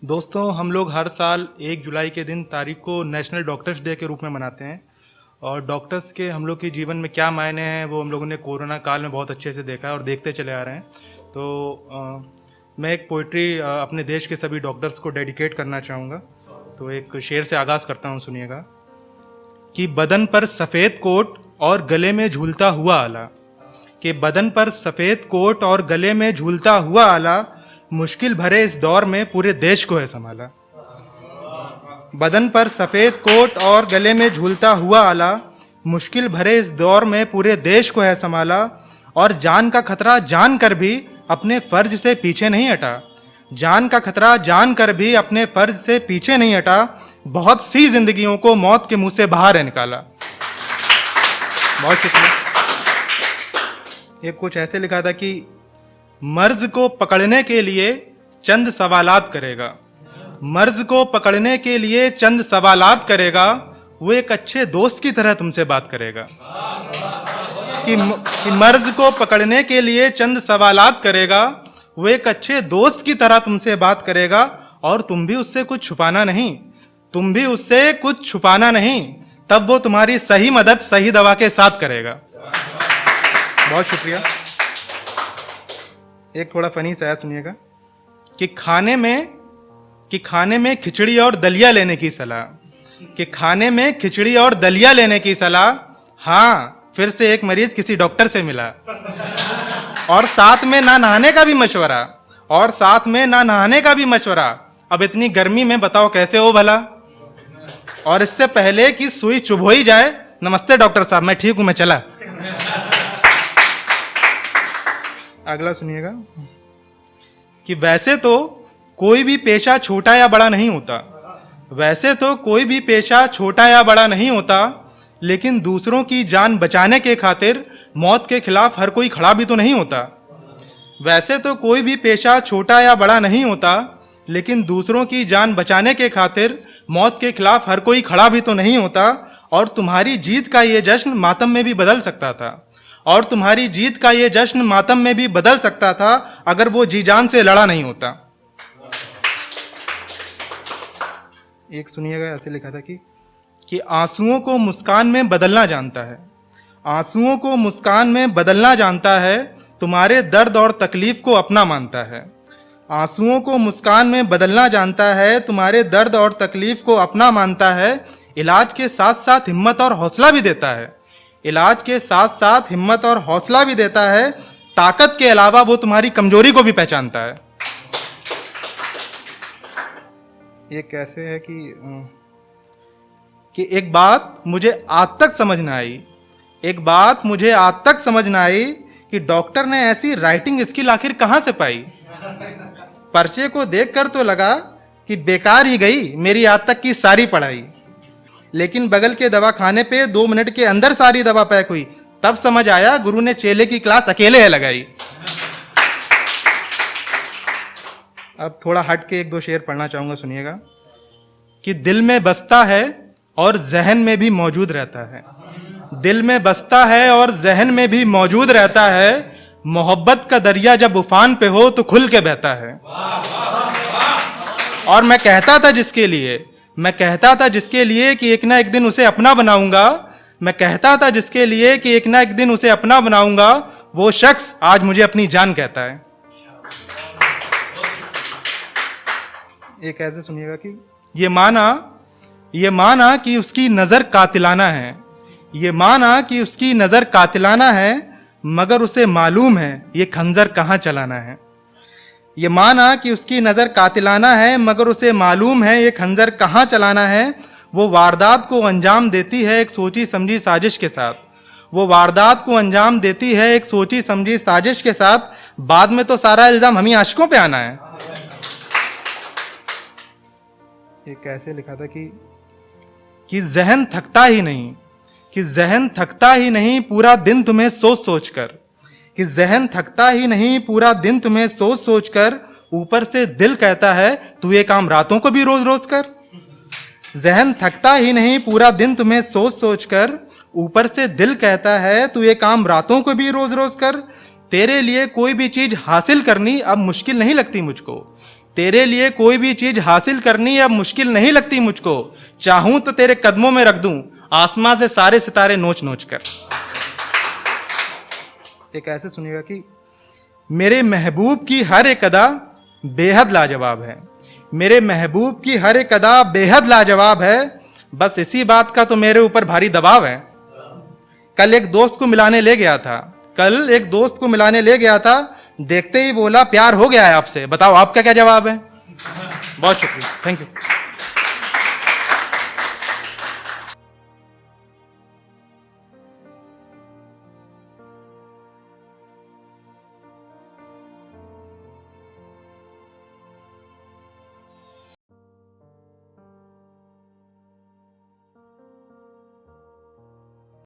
दोस्तों, हम लोग हर साल 1 जुलाई के दिन तारीख को नेशनल डॉक्टर्स डे के रूप में मनाते हैं। और डॉक्टर्स के हम लोग के जीवन में क्या मायने हैं वो हम लोगों ने कोरोना काल में बहुत अच्छे से देखा है और देखते चले आ रहे हैं। तो मैं एक पोइट्री अपने देश के सभी डॉक्टर्स को डेडिकेट करना चाहूँगा। तो एक शेर से आगाज़ करता हूँ, सुनिएगा। कि बदन पर सफ़ेद कोट और गले में झूलता हुआ आला, कि बदन पर सफ़ेद कोट और गले में झूलता हुआ आला, मुश्किल भरे इस दौर में पूरे देश को है संभाला। बदन पर सफ़ेद कोट और गले में झूलता हुआ आला, मुश्किल भरे इस दौर में पूरे देश को है संभाला। और जान का खतरा जान कर भी अपने फर्ज से पीछे नहीं हटा, जान का खतरा जान कर भी अपने फर्ज से पीछे नहीं हटा। बहुत सी जिंदगियों को मौत के मुंह से बाहर है निकाला। बहुत शुक्रिया। एक कुछ ऐसे लिखा था कि मर्ज को पकड़ने के लिए चंद सवालात करेगा, मर्ज को पकड़ने के लिए चंद सवालात करेगा, वो एक अच्छे दोस्त की तरह तुमसे बात करेगा। कि मर्ज को पकड़ने के लिए चंद सवालात करेगा, वो एक अच्छे दोस्त की तरह तुमसे बात करेगा। और तुम भी उससे कुछ छुपाना नहीं, तुम भी उससे कुछ छुपाना नहीं, तब वो तुम्हारी सही मदद सही दवा के साथ करेगा। बहुत शुक्रिया। एक थोड़ा फनी सा है, सुनिएगा। कि खाने में खिचड़ी और दलिया लेने की सलाह, कि खाने में खिचड़ी और दलिया लेने की सलाह। हाँ, फिर से एक मरीज किसी डॉक्टर से मिला और साथ में ना नहाने का भी मशवरा, और साथ में ना नहाने का भी मशवरा। अब इतनी गर्मी में बताओ कैसे हो भला। और इससे पहले कि सुई चुभ ही जाए, नमस्ते डॉक्टर साहब, मैं ठीक हूं, मैं चला। अगला सुनिएगा। कि वैसे तो कोई भी पेशा छोटा या बड़ा नहीं होता, वैसे तो कोई भी पेशा छोटा या बड़ा नहीं होता, लेकिन दूसरों की जान बचाने के खातिर मौत के खिलाफ हर कोई खड़ा भी तो नहीं होता। वैसे तो कोई भी पेशा छोटा या बड़ा नहीं होता, लेकिन दूसरों की जान बचाने के खातिर मौत के खिलाफ हर कोई खड़ा भी तो नहीं होता। और तुम्हारी जीत का ये जश्न मातम में भी बदल सकता था, और तुम्हारी जीत का ये जश्न मातम में भी बदल सकता था, अगर वो जी जान से लड़ा नहीं होता। एक सुनिएगा, ऐसे लिखा था कि आंसुओं को मुस्कान में बदलना जानता है, आंसुओं को मुस्कान में बदलना जानता है, तुम्हारे दर्द और तकलीफ को अपना मानता है। आंसुओं को मुस्कान में बदलना जानता है, तुम्हारे दर्द और तकलीफ को अपना मानता है। इलाज के साथ साथ हिम्मत और हौसला भी देता है, इलाज के साथ साथ हिम्मत और हौसला भी देता है। ताकत के अलावा वो तुम्हारी कमजोरी को भी पहचानता है। ये कैसे है कि एक बात मुझे आज तक समझ ना आई, एक बात मुझे आज तक समझ ना आई, कि डॉक्टर ने ऐसी राइटिंग स्किल आखिर कहां से पाई। पर्चे को देखकर तो लगा कि बेकार ही गई मेरी आज तक की सारी पढ़ाई, लेकिन बगल के दवा खाने पे 2 मिनट के अंदर सारी दवा पैक हुई, तब समझ आया गुरु ने चेले की क्लास अकेले है लगाई। अब थोड़ा हट के 1-2 शेर पढ़ना चाहूंगा, सुनिएगा। कि दिल में बसता है और जहन में भी मौजूद रहता है, दिल में बसता है और जहन में भी मौजूद रहता है। मोहब्बत का दरिया जब उफान पे हो तो खुल के बहता है। और मैं कहता था जिसके लिए कि एक ना एक दिन उसे अपना बनाऊंगा, मैं कहता था जिसके लिए कि एक ना एक दिन उसे अपना बनाऊंगा, वो शख्स आज मुझे अपनी जान कहता है। एक ऐसे सुनिएगा कि ये माना कि उसकी नजर कातिलाना है, ये माना कि उसकी नजर कातिलाना है, मगर उसे मालूम है ये खंजर कहां चलाना है। ये माना कि उसकी नजर कातिलाना है, मगर उसे मालूम है ये खंजर कहां चलाना है। वो वारदात को अंजाम देती है एक सोची समझी साजिश के साथ, वो वारदात को अंजाम देती है एक सोची समझी साजिश के साथ। बाद में तो सारा इल्जाम हम ही आशिकों पे आना है। ये कैसे लिखा था कि जहन थकता ही नहीं, कि जहन थकता ही नहीं पूरा दिन तुम्हें सोच सोच कर, कि जहन थकता ही नहीं पूरा दिन तुम्हें सोच सोच कर। ऊपर से दिल कहता है तू ये काम रातों को भी रोज रोज कर। जहन थकता ही नहीं पूरा दिन तुम्हें सोच सोच कर, ऊपर से दिल कहता है तू ये काम रातों को भी रोज रोज कर। तेरे लिए कोई भी चीज हासिल करनी अब मुश्किल नहीं लगती मुझको, तेरे लिए कोई भी चीज हासिल करनी अब मुश्किल नहीं लगती मुझको, चाहूं तो तेरे कदमों में रख दूं आसमां से सारे सितारे नोच नोच कर। एक ऐसे सुनिएगा कि मेरे महबूब की हर एक अदा बेहद लाजवाब है, मेरे महबूब की हर एक अदा बेहद लाजवाब है, बस इसी बात का तो मेरे ऊपर भारी दबाव है। कल एक दोस्त को मिलाने ले गया था, देखते ही बोला प्यार हो गया है आपसे, बताओ आपका क्या जवाब है? बहुत शुक्रिया, थैंक यू।